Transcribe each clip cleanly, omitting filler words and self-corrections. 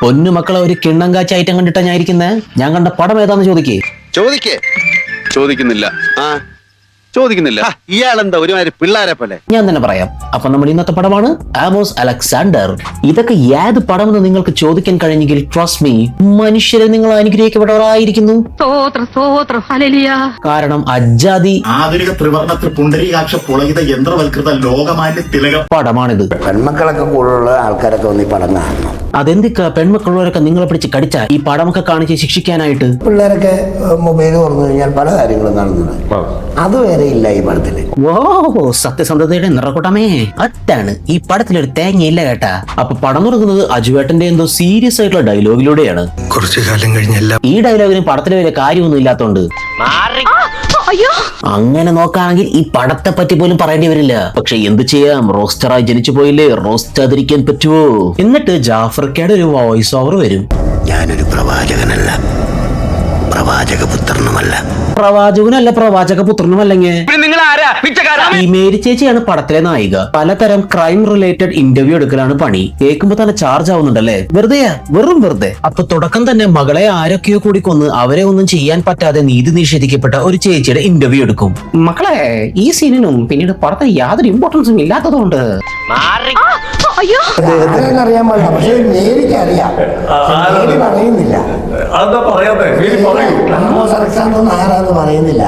പൊന്നു മക്കളെ, ഒരു കിണ്ണം കാച്ച ഐറ്റം കണ്ടിട്ടാ ഞാൻ ഇരിക്കുന്നത്. ഞാൻ കണ്ട പടം ഏതാന്ന് ചോദിക്കുന്നില്ല. ഇയാളെന്താ ഒരുമാതിരി പിള്ളേരെ പോലെ. ഞാൻ തന്നെ പറയാം. അപ്പൊ നമ്മുടെ ഇന്നത്തെ പടമാണ് ആമോസ് അലക്സാണ്ടർ. ഇതൊക്കെ ഏത് പടമെന്ന് നിങ്ങൾക്ക് ചോദിക്കാൻ കഴിഞ്ഞെങ്കിൽ ട്രസ്റ്റ് മീ, മനുഷ്യരെ നിങ്ങൾ അനുഗ്രഹിക്കപ്പെട്ടവരായിരിക്കുന്നു. കാരണം അജാതി ആധുനിക ത്രിവർണ്ണ പുണ്ടരീകാക്ഷ പുളകിത യന്ത്രവൽകൃത ലോകമാന്യ തിലക പടമാണിത്. പെൺമക്കളൊക്കെ കൂടുതലുള്ള ആൾക്കാരൊക്കെ ഒന്ന് ഈ പടം കാണണം. അതെന്തിക്കാ പെൺമക്കളുള്ളവരൊക്കെ നിങ്ങളെ പിടിച്ച് കടിച്ച ഈ പടമൊക്കെ കാണിച്ച് ശിക്ഷിക്കാനായിട്ട്? പിള്ളേരൊക്കെ മൊബൈൽ തുറന്നു കഴിഞ്ഞാൽ പല കാര്യങ്ങളും കാണുന്നുണ്ട്. അതുവരെ ഇല്ല ഈ പടത്തില്. ഓ, സത്യസന്ധതയുടെ നിറക്കൂട്ടമേ, അറ്റാണ് ഈ പടത്തിലൊരു തേങ്ങയില്ല കേട്ടാ. അപ്പൊ പടം തുടങ്ങുന്നത് അജുവേട്ടന്റെ എന്തോ സീരിയസ് ആയിട്ടുള്ള ഡയലോഗിലൂടെയാണ്. കുറച്ചു കാലം കഴിഞ്ഞല്ല ഈ ഡയലോഗിന് പടത്തിലെ വലിയ കാര്യമൊന്നും ഇല്ലാത്തോണ്ട് അങ്ങനെ നോക്കുകയാണെങ്കിൽ ഈ പടത്തെ പറ്റി പോലും പറയേണ്ടി വരില്ല. പക്ഷെ എന്ത് ചെയ്യാം, റോസ്റ്ററായി ജനിച്ചു പോയില്ലേ, റോസ്റ്റ് ആതിരിക്കാൻ പറ്റുമോ? എന്നിട്ട് ജാഫർക്കയുടെ ഒരു വോയിസ് ഓവർ വരും. ഞാനൊരു പ്രവാചകനല്ല, പ്രവാചകപുത്രനുമല്ല. പ്രവാചകനല്ല, പ്രവാചകപുത്രനുമല്ലെങ്കിൽ ഈ മേരി ചേച്ചിയാണ് പടത്തിലെ നായിക. പലതരം ക്രൈം റിലേറ്റഡ് ഇന്റർവ്യൂ എടുക്കലാണ് പണി. കേൾക്കുമ്പോ തന്നെ ചാർജ് ആവുന്നുണ്ടല്ലേ? വെറും വെറുതെ. അപ്പൊ തുടക്കം തന്നെ മകളെ ആരൊക്കെയോ കൂടി കൊന്ന് അവരെ ഒന്നും ചെയ്യാൻ പറ്റാതെ നീതി നിഷേധിക്കപ്പെട്ട ഒരു ചേച്ചിയുടെ ഇന്റർവ്യൂ എടുക്കും. മക്കളെ, ഈ സീനിനും പിന്നീട് പടത്തിൽ യാതൊരു ഇമ്പോർട്ടൻസും ഇല്ലാത്തതുകൊണ്ട് അറിയാൻ പാടില്ല, പക്ഷെ മേരിക്ക് അറിയാം. മേരി പറയുന്നില്ല. ആമോസ് അലക്സാണ്ടർ ആരാന്ന് പറയുന്നില്ല.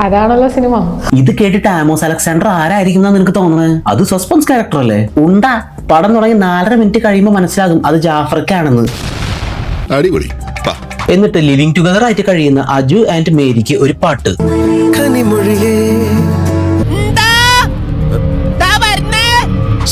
അതാണല്ലോ സിനിമ. ഇത് കേട്ടിട്ട് ആമോസ് അലക്സാണ്ടർ ആരായിരിക്കും എന്നാ നിനക്ക് തോന്നുന്നത്? അത് സസ്പെൻസ് ക്യാരക്ടർ അല്ലേ? ഉണ്ടാ, പടം തുടങ്ങി 4.5 മിനിറ്റ് കഴിയുമ്പോൾ മനസ്സിലാകും അത് ജാഫർക്കാണെന്ന്. അടിപൊളി. എന്നിട്ട് ലിവിങ് ടുഗദർ ആയിട്ട് കഴിയുന്ന അജു ആൻഡ് മേരിക്ക് ഒരു പാട്ട്.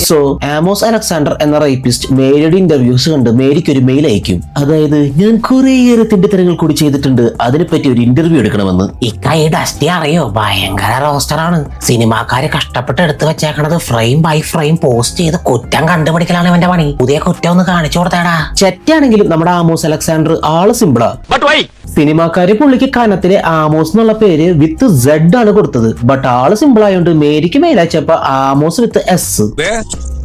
സോ ആമോസ് അലക്സാണ്ടർ എന്ന റേപ്പിസ്റ്റ് മേരിയുടെ ഇന്റർവ്യൂസ് കണ്ട് മേരിക്ക് ഒരു മെയിൽ അയക്കും. അതായത്, ഞാൻ കുറേയേറെ തിണ്ടിത്തരങ്ങൾ കൂടി ചെയ്തിട്ടുണ്ട്, അതിനെപ്പറ്റി ഒരു ഇന്റർവ്യൂ എടുക്കണമെന്ന്. ഇക്കായുടെ അസ്ഥി അറിയോ? ഭയങ്കര റോസ്റ്ററാണ്. സിനിമാക്കാര് കഷ്ടപ്പെട്ട് എടുത്തു വെച്ചേക്കണത് ഫ്രെയിം ബൈ ഫ്രെയിം പോസ്റ്റ് ചെയ്ത് കുറ്റം കണ്ടുപിടിക്കലാണ് ഇവന്റെ പണി. പുതിയ കുറ്റം ഒന്ന് കാണിച്ചു കൊടുത്തേടാ. ചെറ്റാണെങ്കിലും നമ്മുടെ ആമോസ് അലക്സാണ്ടർ ആള് സിമ്പിളാ. സിനിമാക്കാര് പുള്ളിക്ക് കനത്തിലെ ആമോസ് എന്നുള്ള പേര് വിത്ത് Z ആണ് കൊടുത്തത്. ബട്ട് ആള് സിമ്പിൾ ആയതുകൊണ്ട് മേരിക്ക് മെയിലയച്ചപ്പോ ആമോസ് വിത്ത് S.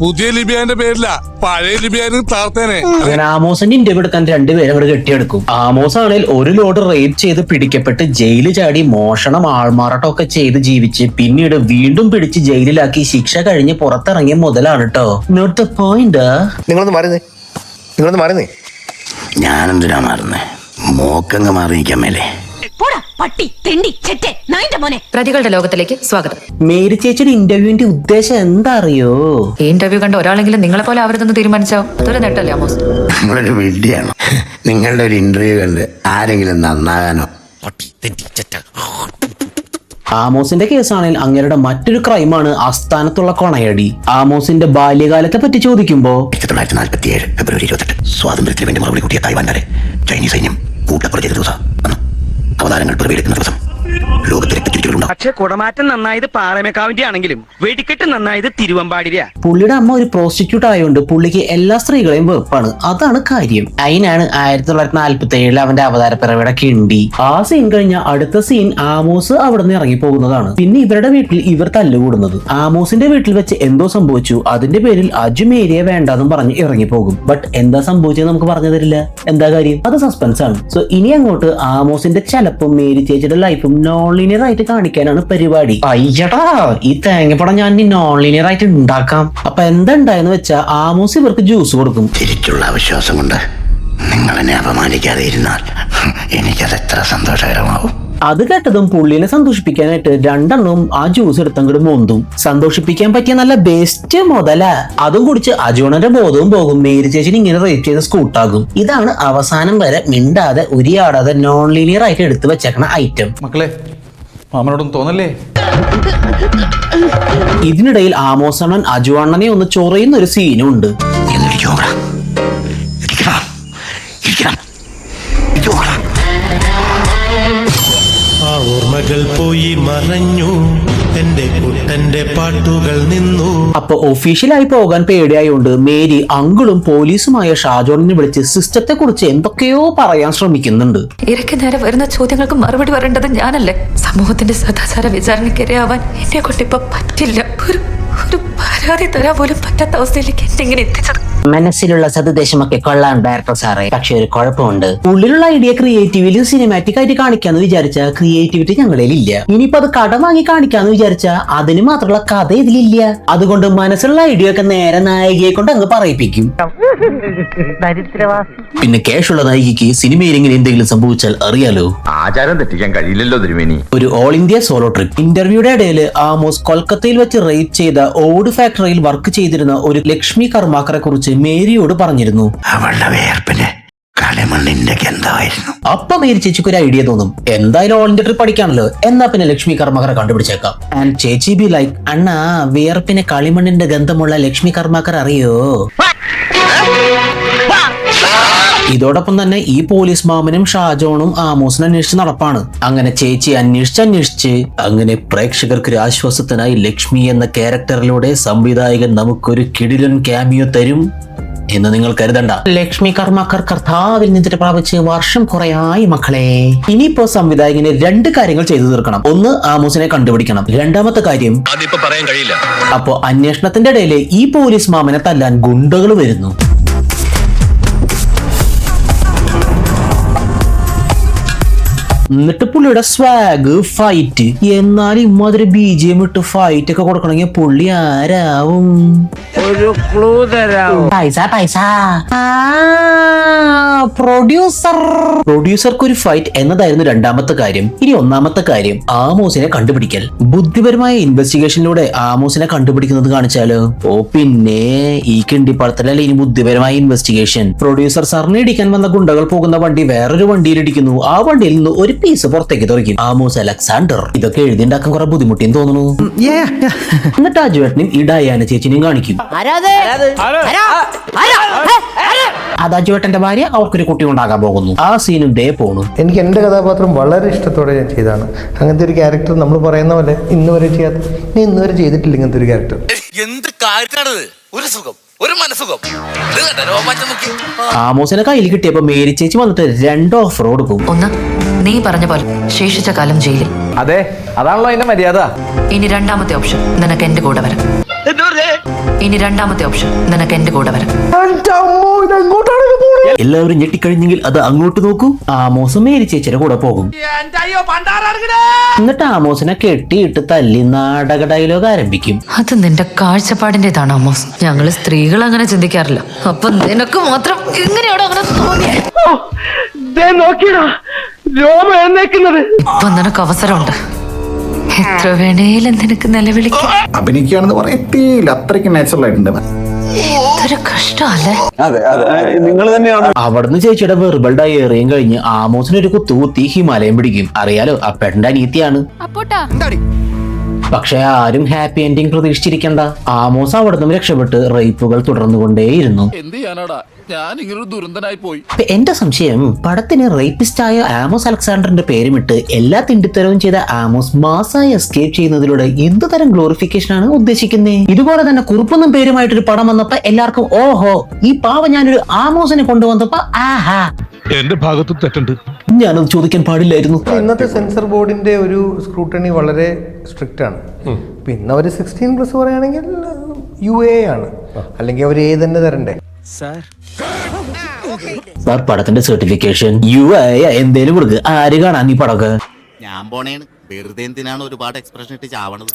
പുതിയ ലിബിയാന്റെ പേരില്ല, പഴയ ലിബിയാന് താർത്തേനെ. അങ്ങനെ ആമോസിന്റെ ഇന്റർവ്യൂ എടുക്കാൻ 2 പേരെ അവിടെ കെട്ടിയെടുക്കും. ആമോസ് ആണെങ്കിൽ ഒരു ലോഡ് റേപ്പ് ചെയ്ത് പിടിക്കപ്പെട്ട് ജയിലിൽ ചാടി മോഷണം ആൾമാറാട്ടം ഒക്കെ ചെയ്ത് ജീവിച്ച് പിന്നീട് വീണ്ടും പിടിച്ച് ജയിലിലാക്കി ശിക്ഷ കഴിഞ്ഞ് പുറത്തിറങ്ങിയ മുതലാണ് കേട്ടോ. Note the point. നിങ്ങളൊന്ന് മാറുന്നേ. ഞാനെന്തിനാ മാറുന്നേ? മോക്കങ്ങ് മാറി നിൽക്കാൻ മേലെ. പ്രതികളുടെ ലോകത്തിലേക്ക് സ്വാഗതം. മേരി ചേച്ചിയുടെ ഇന്റർവ്യൂവിന്റെ ഉദ്ദേശം എന്താ അറിയോ? ഈ ഇന്റർവ്യൂ കണ്ട ഒരാളെങ്കിലും നിങ്ങളെ പോലെ ആവരുതെന്ന് തീരുമാനിച്ചോ? അതൊരു നേട്ടല്ലേ ആമോസ്? നിങ്ങളൊരു വിഡ്ഢിയാണോ? നിങ്ങളുടെ ഒരു ഇന്റർവ്യൂ കണ്ട് ആരെങ്കിലും നന്നാകാനോ? ആമോസിന്റെ കേസാണെങ്കിൽ അങ്ങേരുടെ മറ്റൊരു ക്രൈമാണ് ആസ്ഥാനത്തുള്ള കൊണയടി. ആമോസിന്റെ ബാല്യകാലത്തെ പറ്റി ചോദിക്കുമ്പോ 1947 ഫെബ്രുവരി 28 സ്വാതന്ത്ര്യത്തിന് വേണ്ടി മറുപടി കൂട്ടിയ തായ്വാൻ വരെ ചൈനീസ് സൈന്യം കൂട്ടപ്പുറ ചെയ്ത ദിവസം, അവതാരങ്ങൾ പിറവിയെടുക്കുന്ന ദിവസം ലോകത്തിലെ തെറ്റുകളുണ്ടാവും. പക്ഷെ കുടമാറ്റം നന്നായത് പാറമേക്കാവിന്റെ ആണെങ്കിലും വെടിക്കെട്ട് നന്നായത് തിരുവമ്പാടിര. പുള്ളിയുടെ അമ്മ ഒരു പ്രോസ്റ്റിറ്റ്യൂട്ട് ആയതുകൊണ്ട് പുള്ളിക്ക് എല്ലാ സ്ത്രീകളെയും വെറുപ്പാണ്. അതാണ് കാര്യം. അതിനാണ് 1947 അവന്റെ അവതാര പിറവിയുടെ കിണ്ടി. ആ സീൻ കഴിഞ്ഞ അടുത്ത സീൻ ആമോസ് അവിടെ നിന്ന് ഇറങ്ങി പോകുന്നതാണ്. പിന്നെ ഇവരുടെ വീട്ടിൽ ഇവർ തല്ലുകൂടുന്നത്. ആമോസിന്റെ വീട്ടിൽ വെച്ച് എന്തോ സംഭവിച്ചു. അതിന്റെ പേരിൽ അജു മേരിയെ വേണ്ടെന്നും പറഞ്ഞ് ഇറങ്ങിപ്പോകും. ബട്ട് എന്താ സംഭവിച്ചത് നമുക്ക് പറഞ്ഞു തരില്ല. എന്താ കാര്യം? അത് സസ്പെൻസ് ആണ്. സോ ഇനി അങ്ങോട്ട് ആമോസിന്റെ ചിലപ്പം മേരി ചേച്ചിയുടെ ലൈഫും നോൺ ലീനിയർ ആയിട്ട് കാണിക്കാനാണ് പരിപാടി. അയ്യടാ, ഈ തേങ്ങപ്പടം ഞാൻ നോൺ ലീനിയർ ആയിട്ട് ഉണ്ടാക്കാം. അപ്പൊ എന്താ ഉണ്ടായെന്ന് വെച്ചാ ആമോസ് ഇവർക്ക് ജ്യൂസ് കൊടുക്കും. തിരിച്ചുള്ള വിശ്വാസം കൊണ്ട് നിങ്ങൾ എന്നെ അപമാനിക്കാതെ ഇരുന്നാൽ എനിക്കത് എത്ര സന്തോഷകരമാവും. അത് കേട്ടതും പുള്ളിനെ സന്തോഷിപ്പിക്കാനായിട്ട് 2 ആ ജ്യൂസ് എടുത്തങ്ങോട്ട് മോന്തും. സന്തോഷിപ്പിക്കാൻ പറ്റിയ നല്ല ബെസ്റ്റ് മുതല. അതും കുടിച്ച് അജുണന്റെ ബോധവും പോകും. മേരി ചേച്ചിന് ഇങ്ങനെ റേറ്റ് ചെയ്ത് സ്കൂട്ടാകും. ഇതാണ് അവസാനം വരെ മിണ്ടാതെ ഉരിയാടാതെ നോൺ ലീനിയർ ആയിട്ട് എടുത്തു വെച്ചേക്കണ ഐറ്റം. മക്കളെ, മാമനോടൊന്നും തോന്നല്ലേ? ഇതിനിടയിൽ ആമോസണ്ണൻ അജുവണ്ണനെ ഒന്ന് ചൊറയുന്ന ഒരു സീനും ഉണ്ട്. ഓർമ്മകൾ പോയി മറഞ്ഞു, എന്റെ കുട്ടന്റെ പാട്ടുകൾ നിന്നു. അപ്പൊ ഒഫീഷ്യലായി പോകാൻ പേടിയായോണ്ട് മേരി അങ്കിളും പോലീസുമായ ഷാജോണിനെ വിളിച്ച് സിസ്റ്റത്തെ കുറിച്ച് എന്തൊക്കെയോ പറയാൻ ശ്രമിക്കുന്നുണ്ട്. ഇരയ്ക്ക് നേരെ വരുന്ന ചോദ്യങ്ങൾക്ക് മറുപടി പറയേണ്ടത് ഞാനല്ലേ? സമൂഹത്തിന്റെ സദാചാര വിചാരണയ്ക്കിരയാവാൻ എന്നെ കൊണ്ടിപ്പോ പറ്റില്ല. ഒരു പരാതി തരാൻ പോലും പറ്റാത്ത അവസ്ഥയിലേക്ക് എന്നെ ഇങ്ങനെ എത്തിച്ചത്. മനസ്സിലുള്ള സതുദ്ദേശമൊക്കെ കൊള്ളാൻ ഡയറക്ടർ സാറേ, പക്ഷെ ഒരു കുഴപ്പമുണ്ട്. ഉള്ളിലുള്ള ഐഡിയ ക്രിയേറ്റീവിലും സിനിമാറ്റിക് ആയിട്ട് കാണിക്കാന്ന് വിചാരിച്ച ക്രിയേറ്റിവിറ്റി ഞങ്ങളിൽ ഇല്ല. ഇനിയിപ്പോ അത് കട വാങ്ങി കാണിക്കാന്ന് വിചാരിച്ച അതിന് മാത്രമുള്ള കഥ ഇതിലില്ല. അതുകൊണ്ട് മനസ്സിലുള്ള ഐഡിയ ഒക്കെ നേരെ നായികയെ കൊണ്ട് അങ്ങ് പറയിപ്പിക്കും. പിന്നെ ക്യാഷുള്ള നായികയ്ക്ക് സിനിമയിൽ ഇങ്ങനെ എന്തെങ്കിലും സംഭവിച്ചാൽ അറിയാലോ. ആചാരം തെറ്റിക്കാൻ കഴിയില്ലല്ലോ തിരുമേനി. ഒരു ഓൾ ഇന്ത്യ സോളോ ട്രിപ്പ്. ഇന്റർവ്യൂയുടെ ഇടയിൽ ആമോസ് കൊൽക്കത്തയിൽ വെച്ച് റേപ്പ് ചെയ്ത ഓട് ഫാക്ടറിയിൽ വർക്ക് ചെയ്തിരുന്ന ഒരു ലക്ഷ്മി കർമാക്കറെ കുറിച്ച് മേരിയോട് പറഞ്ഞിരുന്നു. അവളുടെ വേർപ്പിന് കളിമണ്ണിന്റെ ഗന്ധമായിരുന്നു. അപ്പൊ മേരി ചേച്ചിക്ക് ഒരു ഐഡിയ തോന്നും, എന്തായാലും ഓൾ ഇന്ത്യ ട്രിപ്പ് പഠിക്കാണല്ലോ, എന്നാ പിന്നെ ലക്ഷ്മി കർമാക്കറെ കണ്ടുപിടിച്ചേക്കാം. ആൻഡ് ചേച്ചി ബി ലൈക്ക്, അണ്ണാ വിയർപ്പിന് കളിമണ്ണിന്റെ ഗന്ധമുള്ള ലക്ഷ്മി കർമാക്കർ അറിയോ? ഇതോടൊപ്പം തന്നെ ഈ പോലീസ് മാമനും ഷാജോണും ആമോസിനെ അന്വേഷിച്ച് നടപ്പാണ്. അങ്ങനെ ചേച്ചി അന്വേഷിച്ച് അങ്ങനെ പ്രേക്ഷകർക്ക് ഒരു ആശ്വാസത്തിനായി ലക്ഷ്മി എന്ന ക്യാരക്ടറിലൂടെ സംവിധായകൻ നമുക്കൊരു കിടിലൻ ക്യാമിയോ തരും എന്ന് നിങ്ങൾ കരുതണ്ട. ലക്ഷ്മി കർമാക്കർ കർത്താവിൽ നിന്നിട്ട് പ്രാപിച്ച് വർഷം കുറയായി മക്കളെ. ഇനിയിപ്പോ സംവിധായകന് 2 കാര്യങ്ങൾ ചെയ്തു തീർക്കണം. ഒന്ന്, ആമോസിനെ കണ്ടുപിടിക്കണം. രണ്ടാമത്തെ കാര്യം അതിപ്പോ പറയാൻ കഴിയില്ല. അപ്പോ അന്വേഷണത്തിന്റെ ഇടയിൽ ഈ പോലീസ് മാമനെ തല്ലാൻ ഗുണ്ടകൾ വരുന്നു. എന്നിട്ട് പുള്ളിയുടെ സ്വാഗ് ഫൈറ്റ്. എന്നാൽ ഇമ്മാതിരി BGM ഇട്ട് ഫൈറ്റ് ഒക്കെ കൊടുക്കണമെങ്കിൽ പുള്ളി ആരാവും? ഒരു ക്ലൂ തരാം. പൈസ പ്രൊഡ്യൂസർക്ക് ഒരു ഫൈറ്റ് എന്നതായിരുന്നു രണ്ടാമത്തെ കാര്യം. ഇനി ഒന്നാമത്തെ കാര്യം, ആമോസിനെ കണ്ടുപിടിക്കൽ. ബുദ്ധിപരമായ ഇൻവെസ്റ്റിഗേഷനിലൂടെ ആമോസിനെ കണ്ടുപിടിക്കുന്നത് കാണിച്ചാലോ? ഓ പിന്നെ ഈ കിണ്ടിപ്പടത്തിലല്ലേ ഇനി ബുദ്ധിപരമായ ഇൻവെസ്റ്റിഗേഷൻ. പ്രൊഡ്യൂസർ സാറിനെ ഇടിക്കാൻ വന്ന ഗുണ്ടകൾ പോകുന്ന വണ്ടി വേറൊരു വണ്ടിയിൽ ഇടിക്കുന്നു. ആ വണ്ടിയിൽ നിന്ന് ഒരു പീസ് പുറത്തേക്ക് തെറിക്കും. Amos Alexander. ഇതൊക്കെ എഴുതിണ്ടാക്കാൻ കുറെ ബുദ്ധിമുട്ടിന്ന് തോന്നുന്നു. എന്നിട്ട് അജുവേട്ടനും ഈ ഡയാന ചേച്ചിനെയും കാണിക്കും. അത് അജുവേട്ടന്റെ ഭാര്യ, അവർക്കൊരു കുട്ടി ഉണ്ടാകാൻ പോകുന്നു. ആ സീനും ദേ പോണു. എനിക്ക് എൻ്റെ കഥാപാത്രം വളരെ ഇഷ്ടത്തോടെ ഞാൻ ചെയ്തതാണ്. അങ്ങനത്തെ ഒരു ക്യാരക്ടർ നമ്മൾ പറയുന്ന പോലെ ഇന്നുവരെ ചെയ്യാത്ത, നീ ഇന്നുവരെ ചെയ്തിട്ടില്ല ഇങ്ങനത്തെ ഒരു ക്യാരക്ടർ. എന്ത് കാര്യമാണത്? ഒരു സുഖം, ഒരു മനസുഖം. ആമോസിനെ കയ്യിൽ കിട്ടിയപ്പോ മേരി ചേച്ചി വന്നിട്ട് 2 ഓഫർ കൊടുക്കും. ഒന്ന്, നീ പറഞ്ഞ പോലെ ശേഷിച്ച കാലം ജയിലിൽ. അതെ, അതാണല്ലോ അതിന്റെ മര്യാദ. ഇനി രണ്ടാമത്തെ ഓപ്ഷൻ, നിനക്ക് എന്റെ കൂടെ വരാം. ഇനി രണ്ടാമത്തെ ഓപ്ഷൻ, നിനക്ക് എന്റെ കൂടെ വരാം. എല്ലാവരും ഞെട്ടിക്കഴിഞ്ഞെങ്കിൽ അത് അങ്ങോട്ട് നോക്കൂ. ആമോസ് മേരി ചേച്ചിയുടെ കൂടെ പോകും. എന്നിട്ട് ആമോസിനെ കെട്ടിയിട്ട് തല്ലി നാടക ഡയലോഗ് ആരംഭിക്കും. അത് നിന്റെ കാഴ്ചപ്പാടിന്റേതാണ് ആമോസ്. ഞങ്ങള് സ്ത്രീകൾ അങ്ങനെ ചിന്തിക്കാറില്ല. അപ്പൊ നിനക്ക് മാത്രം എങ്ങനെയാണോ അങ്ങനെ തോന്നിയത്? ഇപ്പൊ നിനക്ക് അവസരമുണ്ട്. എത്ര വേണേലും നിനക്ക് നിലവിളിക്കാം. അഭിനയിക്കുകയാണെന്ന് പറയത്തില്ല, അത്രയ്ക്ക് നാച്ചുറൽ ആയിട്ടുണ്ട്. ഇതൊരു കഷ്ടമല്ലേ? അവിടുന്ന് ചേച്ചിയുടെ വെർബൽ ഡയറിയും കഴിഞ്ഞ് ആമോസിന് ഒരു കുത്തുകുത്തി ഹിമാലയം പിടിക്കും. അറിയാലോ, അപ്പേട്ടന്റെ അനിയത്തിയാണ്. പക്ഷെ ആരും ഹാപ്പി എൻഡിങ് പ്രതീക്ഷിച്ചിരിക്കണ്ട. ആമോസ് അവിടെ നിന്നും രക്ഷപ്പെട്ട് റേപ്പുകൾ തുടർന്നുകൊണ്ടേയിരുന്നു. എന്ത് ചെയ്യാനാടാ, ഞാൻ ഇങ്ങനൊരു ദുരന്തനായി പോയി. എന്റെ സംശയം, പടത്തിന് റേപ്പിസ്റ്റ് ആയ ആമോസ് അലക്സാണ്ടറിന്റെ പേരുമിട്ട് എല്ലാ തിണ്ടിത്തരവും ചെയ്ത ആമോസ് മാസായി എസ്കേപ്പ് ചെയ്യുന്നതിലൂടെ എന്ത് തരം ഗ്ലോറിഫിക്കേഷൻ ആണ് ഉദ്ദേശിക്കുന്നത്? ഇതുപോലെ തന്നെ കുറുപ്പൊന്നും പേരുമായിട്ടൊരു പടം വന്നപ്പോ എല്ലാവർക്കും ഓഹോ, ഈ പാവ ഞാനൊരു ആമോസിനെ കൊണ്ടുവന്നപ്പോ ആഹാ. എന്റെ ഭാഗത്ത് തെറ്റുണ്ട്, ഞാനത് ചോദിക്കാൻ പാടില്ലായിരുന്നു. ഇന്നത്തെ സെൻസർ ബോർഡിന്റെ ഒരു സ്ക്രൂട്ടണി വളരെ സ്ട്രിക്റ്റ് ആണ്. പിന്നെ അവർ 16+ പറയുകയാണെങ്കിൽ UA ആണ്, അല്ലെങ്കിൽ അവർ A തന്നെ തരണ്ടേ? സാർ, പടത്തിന്റെ സർട്ടിഫിക്കേഷൻ UA എന്തേലും കൊടുക്ക്. ആര് കാണാൻ ഈ പടമൊക്കെ? ഞാൻ പോണേണ്. വെറുതെ എന്തിനാണ് ഒരുപാട് എക്സ്പ്രഷൻ ഇട്ട് ചാവണത്?